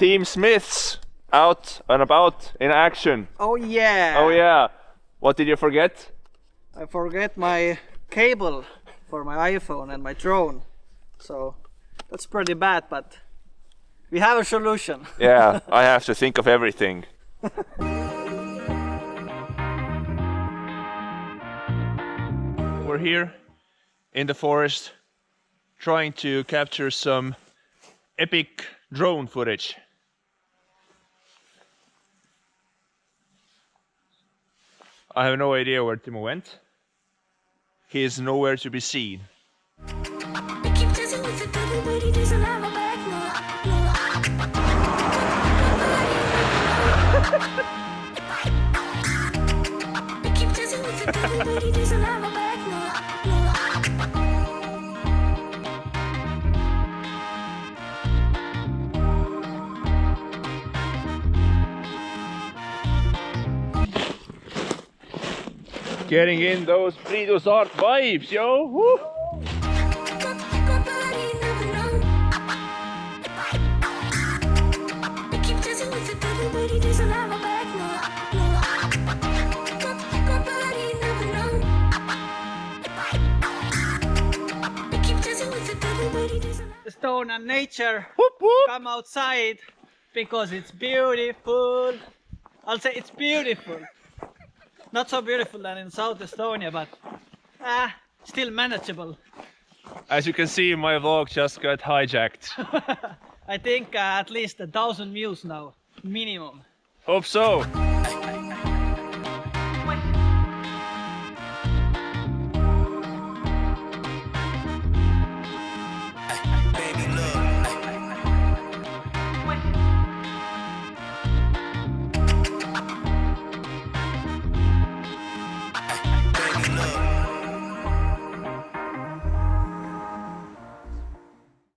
Team Smiths out and about in action. Oh yeah! Oh yeah. What did you forget? I forget my cable for my iPhone and my drone. So that's pretty bad, but we have a solution. Yeah, I have to think of everything. We're here in the forest trying to capture some epic drone footage. I have no idea where Timo went. He is nowhere to be seen. Getting in those Priidus art vibes, yo! Woo! Estonian nature, Whoop, whoop. come outside because it's beautiful. I'll say it's beautiful. Not so beautiful than in South Estonia, but still manageable. As you can see, my vlog just got hijacked. I think at least 1,000 views now, minimum. Hope so. Baby, look.